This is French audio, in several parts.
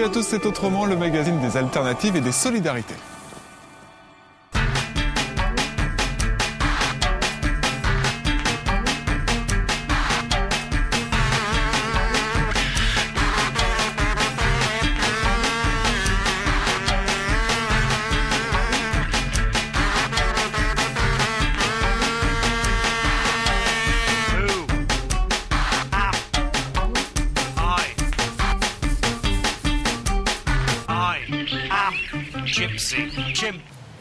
à tous, c'est Autrement, le magazine des alternatives et des solidarités.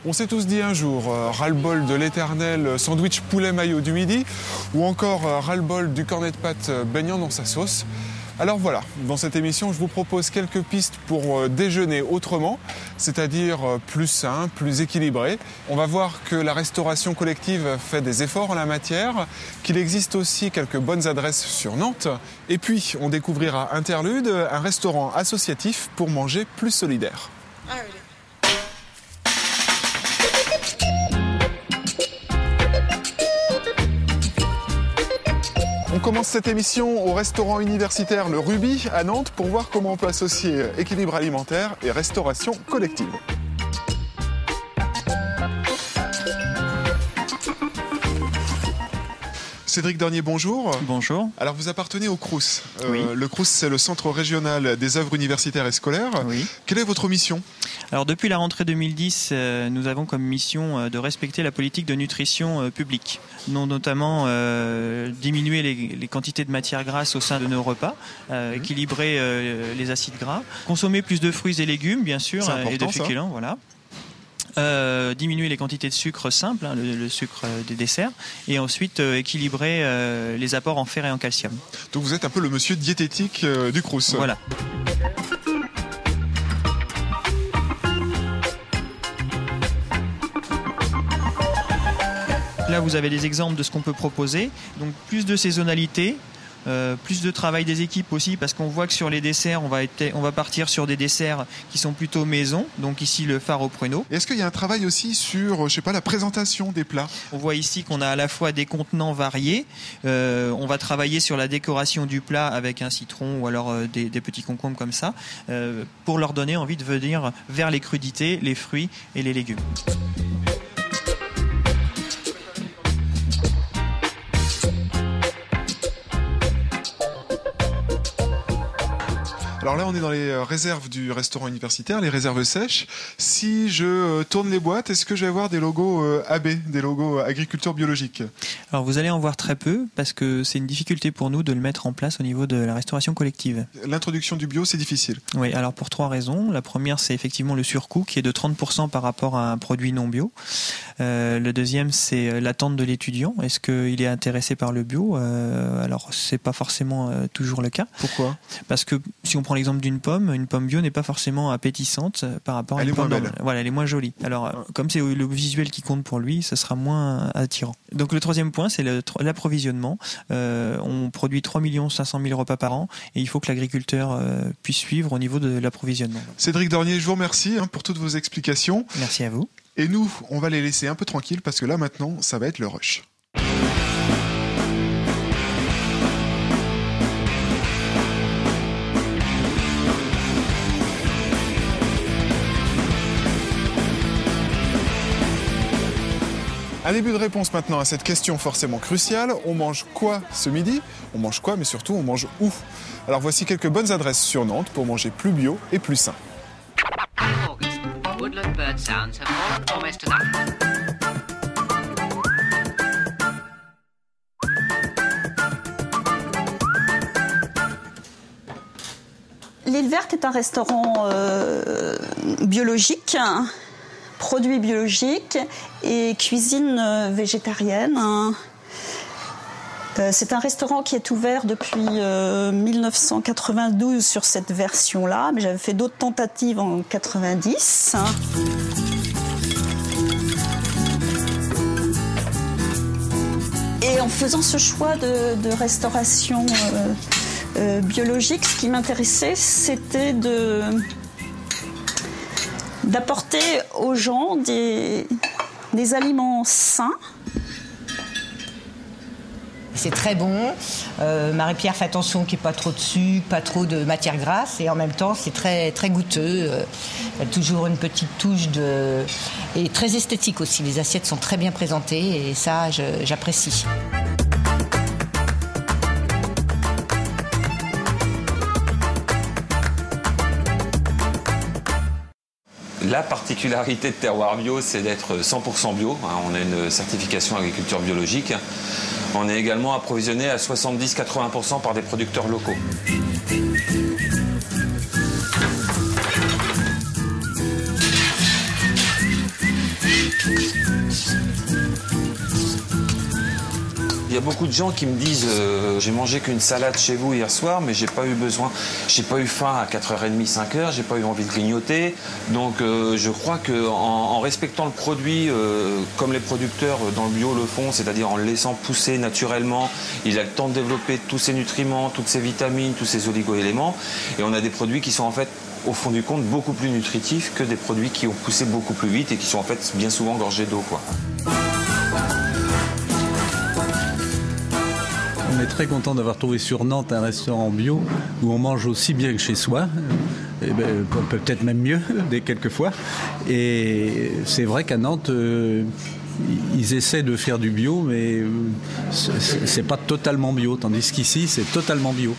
On s'est tous dit un jour, ras-le-bol de l'éternel sandwich poulet maillot du midi, ou encore ras-le-bol du cornet de pâtes baignant dans sa sauce. Alors voilà, dans cette émission, je vous propose quelques pistes pour déjeuner autrement, c'est-à-dire plus sain, plus équilibré. On va voir que la restauration collective fait des efforts en la matière, qu'il existe aussi quelques bonnes adresses sur Nantes. Et puis, on découvrira Interlude, un restaurant associatif pour manger plus solidaire. On commence cette émission au restaurant universitaire Le Ruby à Nantes pour voir comment on peut associer équilibre alimentaire et restauration collective. Cédric Dornier, bonjour. Bonjour. Alors vous appartenez au Crous. Oui. Le Crous, c'est le Centre régional des œuvres universitaires et scolaires. Oui. Quelle est votre mission ? Alors depuis la rentrée 2010, nous avons comme mission de respecter la politique de nutrition publique. Notamment diminuer les quantités de matières grasses au sein de nos repas, équilibrer les acides gras, consommer plus de fruits et légumes bien sûr, et de féculents, voilà. Diminuer les quantités de sucre simple, le sucre des desserts, et ensuite équilibrer les apports en fer et en calcium. Donc vous êtes un peu le monsieur diététique du Crous. Voilà. Là, vous avez des exemples de ce qu'on peut proposer. Donc plus de saisonnalité. Plus de travail des équipes aussi, parce qu'on voit que sur les desserts, on va partir sur des desserts qui sont plutôt maison, donc ici le phare au pruneau. Est-ce qu'il y a un travail aussi sur, la présentation des plats ? On voit ici qu'on a à la fois des contenants variés, on va travailler sur la décoration du plat avec un citron ou alors des petits concombres comme ça, pour leur donner envie de venir vers les crudités, les fruits et les légumes. Alors là, on est dans les réserves du restaurant universitaire, les réserves sèches. Si je tourne les boîtes, est-ce que je vais avoir des logos AB, des logos agriculture biologique ? Alors vous allez en voir très peu, parce que c'est une difficulté pour nous de le mettre en place au niveau de la restauration collective. L'introduction du bio, c'est difficile. Oui, alors pour 3 raisons. La première, c'est effectivement le surcoût qui est de 30% par rapport à un produit non bio. Le deuxième, c'est l'attente de l'étudiant. Est-ce qu'il est intéressé par le bio ? Alors c'est pas forcément toujours le cas. Pourquoi ? Parce que si on prend l'exemple d'une pomme bio n'est pas forcément appétissante par rapport à une pomme. Voilà, elle est moins jolie. Alors, comme c'est le visuel qui compte pour lui, ça sera moins attirant. Donc le troisième point, c'est l'approvisionnement. On produit 3 500 000 repas par an et il faut que l'agriculteur puisse suivre au niveau de l'approvisionnement. Cédric Dornier, je vous remercie pour toutes vos explications. Merci à vous. Et nous, on va les laisser un peu tranquilles parce que là maintenant, ça va être le rush. Un début de réponse maintenant à cette question forcément cruciale. On mange quoi ce midi ? On mange quoi, mais surtout on mange où ? Alors voici quelques bonnes adresses sur Nantes pour manger plus bio et plus sain. L'Île Verte est un restaurant biologique, produits biologiques et cuisine végétarienne. C'est un restaurant qui est ouvert depuis 1992 sur cette version-là, mais j'avais fait d'autres tentatives en 90. Et en faisant ce choix de restauration biologique, ce qui m'intéressait, c'était d'apporter aux gens des aliments sains, C'est très bon. Marie-Pierre fait attention qu'il n'y ait pas trop de sucre, pas trop de matière grasse, et en même temps, c'est très, très goûteux. Il y a toujours une petite touche et très esthétique aussi. Les assiettes sont très bien présentées, et ça, j'apprécie. La particularité de Terroir Bio, c'est d'être 100% bio. On a une certification agriculture biologique. On est également approvisionné à 70-80% par des producteurs locaux. Il y a beaucoup de gens qui me disent j'ai mangé qu'une salade chez vous hier soir, mais j'ai pas eu faim à 4h30, 5h, j'ai pas eu envie de grignoter. Donc je crois qu'en respectant le produit comme les producteurs dans le bio le font, c'est-à-dire en le laissant pousser naturellement, il a le temps de développer tous ses nutriments, toutes ses vitamines, tous ses oligo-éléments. Et on a des produits qui sont en fait, au fond du compte, beaucoup plus nutritifs que des produits qui ont poussé beaucoup plus vite et qui sont en fait bien souvent gorgés d'eau, quoi. On est très content d'avoir trouvé sur Nantes un restaurant bio où on mange aussi bien que chez soi, et peut-être même mieux quelquefois. Et c'est vrai qu'à Nantes, ils essaient de faire du bio, mais c'est pas totalement bio, tandis qu'ici, c'est totalement bio.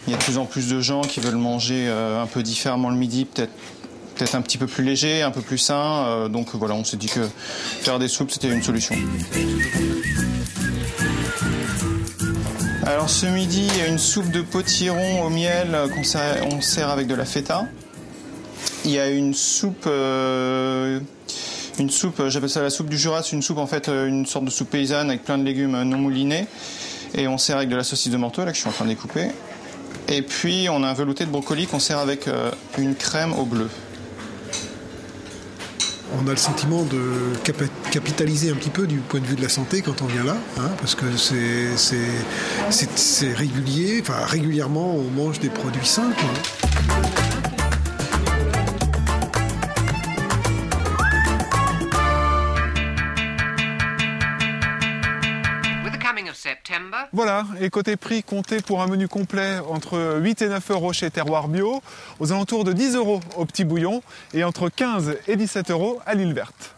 Il y a de plus en plus de gens qui veulent manger un peu différemment le midi, peut-être un petit peu plus léger, un peu plus sain. Donc voilà, on s'est dit que faire des soupes, c'était une solution. Alors ce midi, il y a une soupe de potiron au miel qu'on sert avec de la feta. Il y a une soupe, j'appelle ça la soupe du Jura, c'est une soupe en fait, une sorte de soupe paysanne avec plein de légumes non moulinés. Et on sert avec de la saucisse de Morteau, là, que je suis en train de découper. Et puis, on a un velouté de brocoli qu'on sert avec une crème au bleu. On a le sentiment de capitaliser un petit peu du point de vue de la santé quand on vient là, parce que c'est régulier, enfin régulièrement on mange des produits sains, quoi. Voilà, et côté prix, comptez pour un menu complet entre 8 et 9 euros chez Terroir Bio, aux alentours de 10 euros au Petit Bouillon et entre 15 et 17 euros à l'Île Verte.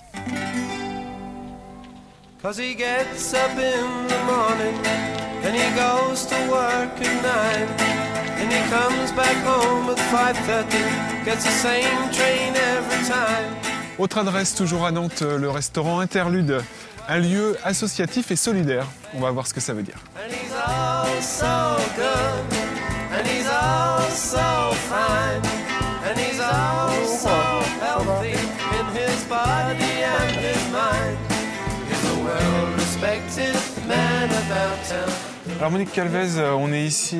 Autre adresse toujours à Nantes, le restaurant Interlude. Un lieu associatif et solidaire. On va voir ce que ça veut dire. Alors Monique Calvez, on est ici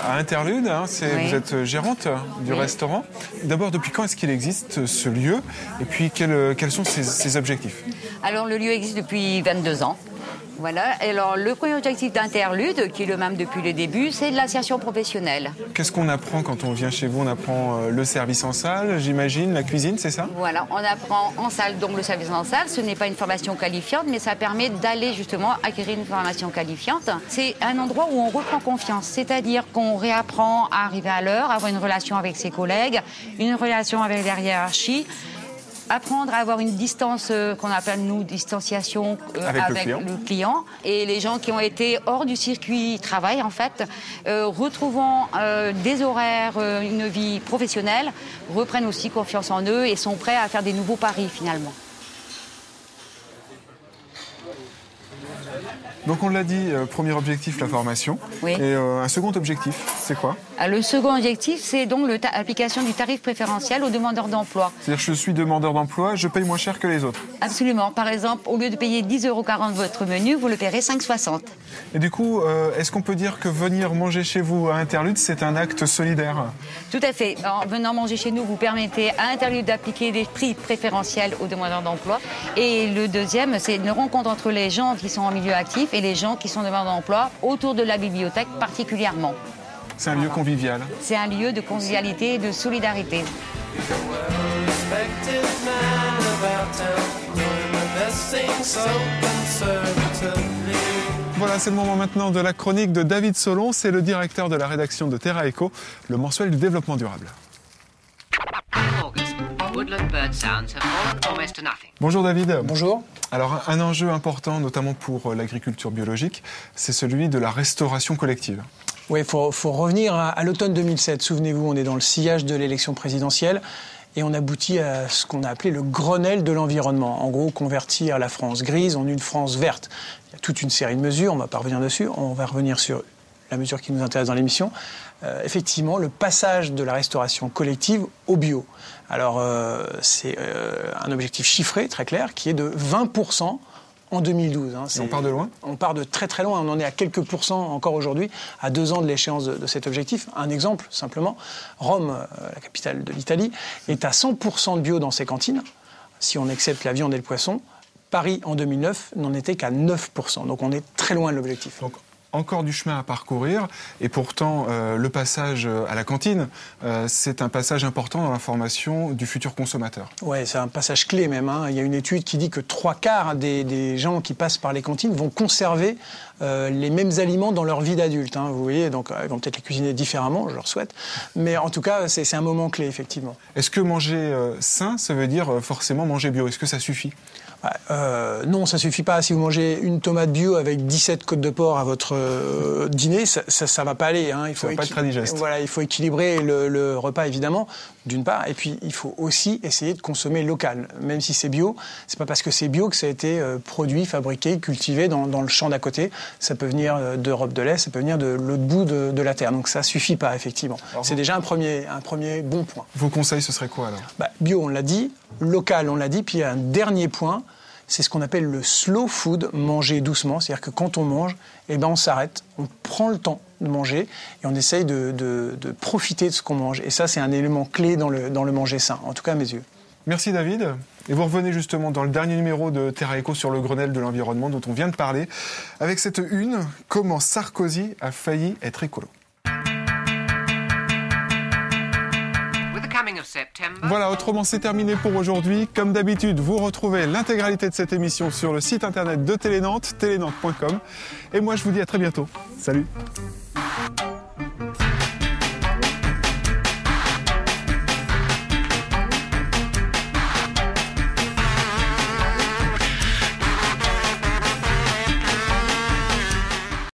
à Interlude, oui. Vous êtes gérante du restaurant. D'abord, depuis quand est-ce qu'il existe ce lieu? Et puis quels sont ses objectifs? Alors le lieu existe depuis 22 ans. Voilà. Alors le premier objectif d'Interlude, qui est le même depuis le début, c'est de l'insertion professionnelle. Qu'est-ce qu'on apprend quand on vient chez vous? On apprend le service en salle, j'imagine, la cuisine, c'est ça? Voilà, on apprend en salle, donc le service en salle. Ce n'est pas une formation qualifiante, mais ça permet d'aller justement acquérir une formation qualifiante. C'est un endroit où on reprend confiance, c'est-à-dire qu'on réapprend à arriver à l'heure, à avoir une relation avec ses collègues, une relation avec la hiérarchie. Apprendre à avoir une distance qu'on appelle, nous, distanciation avec le client. Et les gens qui ont été hors du circuit travail, en fait, retrouvant des horaires, une vie professionnelle, reprennent aussi confiance en eux et sont prêts à faire des nouveaux paris, finalement. Donc on l'a dit, premier objectif, la formation. Oui. Et un second objectif, c'est quoi? Le second objectif, c'est donc l'application du tarif préférentiel aux demandeurs d'emploi. C'est-à-dire que je suis demandeur d'emploi, je paye moins cher que les autres? Absolument. Par exemple, au lieu de payer 10,40 € votre menu, vous le paierez 5,60 €. Et du coup, est-ce qu'on peut dire que venir manger chez vous à Interlude, c'est un acte solidaire? Tout à fait. En venant manger chez nous, vous permettez à Interlude d'appliquer des prix préférentiels aux demandeurs d'emploi. Et le deuxième, c'est une rencontre entre les gens qui sont en milieu actif et les gens qui sont demandeurs d'emploi autour de la bibliothèque particulièrement. C'est un lieu convivial. C'est un lieu de convivialité et de solidarité. Voilà, c'est le moment maintenant de la chronique de David Solon. C'est le directeur de la rédaction de Terra Eco, le mensuel du développement durable. Bonjour David. Bonjour. Alors un enjeu important, notamment pour l'agriculture biologique, c'est celui de la restauration collective. Oui, il faut revenir à l'automne 2007. Souvenez-vous, on est dans le sillage de l'élection présidentielle et on aboutit à ce qu'on a appelé le Grenelle de l'environnement. En gros, convertir la France grise en une France verte. Il y a toute une série de mesures, on ne va pas revenir dessus, on va revenir sur la mesure qui nous intéresse dans l'émission. Effectivement, le passage de la restauration collective au bio. Alors, c'est un objectif chiffré, très clair, qui est de 20% en 2012. Et on part de loin ? On part de très très loin. On en est à quelques pourcents encore aujourd'hui, à 2 ans de l'échéance de cet objectif. Un exemple, simplement, Rome, la capitale de l'Italie, est à 100% de bio dans ses cantines, si on accepte la viande et le poisson. Paris, en 2009, n'en était qu'à 9%. Donc on est très loin de l'objectif. Donc, encore du chemin à parcourir, et pourtant le passage à la cantine, c'est un passage important dans la formation du futur consommateur. Oui, c'est un passage clé même. Il y a une étude qui dit que 3/4 des gens qui passent par les cantines vont conserver les mêmes aliments dans leur vie d'adulte. Vous voyez, donc ils vont peut-être les cuisiner différemment, je leur souhaite, mais en tout cas, c'est un moment clé, effectivement. Est-ce que manger sain, ça veut dire forcément manger bio ? Est-ce que ça suffit ? Non, ça suffit pas. Si vous mangez une tomate bio avec 17 côtes de porc à votre dîner, ça va pas aller. Il faut ça va pas être très digeste. Voilà, il faut équilibrer le repas, évidemment, d'une part. Et puis, il faut aussi essayer de consommer local. Même si c'est bio, c'est pas parce que c'est bio que ça a été produit, fabriqué, cultivé dans le champ d'à côté. Ça peut venir d'Europe de l'Est, ça peut venir de l'autre bout de la Terre. Donc ça suffit pas, effectivement. Alors, c'est déjà un premier bon point. Vos conseils, ce serait quoi, alors ? Bio, on l'a dit. Local, on l'a dit. Puis il y a un dernier point. C'est ce qu'on appelle le slow food, manger doucement. C'est-à-dire que quand on mange, on s'arrête, on prend le temps de manger et on essaye de profiter de ce qu'on mange. Et ça, c'est un élément clé dans le manger sain, en tout cas à mes yeux. Merci David. Et vous revenez justement dans le dernier numéro de Terra Eco sur le Grenelle de l'environnement dont on vient de parler, avec cette une, comment Sarkozy a failli être écolo. Voilà, autrement c'est terminé pour aujourd'hui. Comme d'habitude, vous retrouvez l'intégralité de cette émission sur le site internet de Télénantes, télénantes.com. Et moi je vous dis à très bientôt. Salut.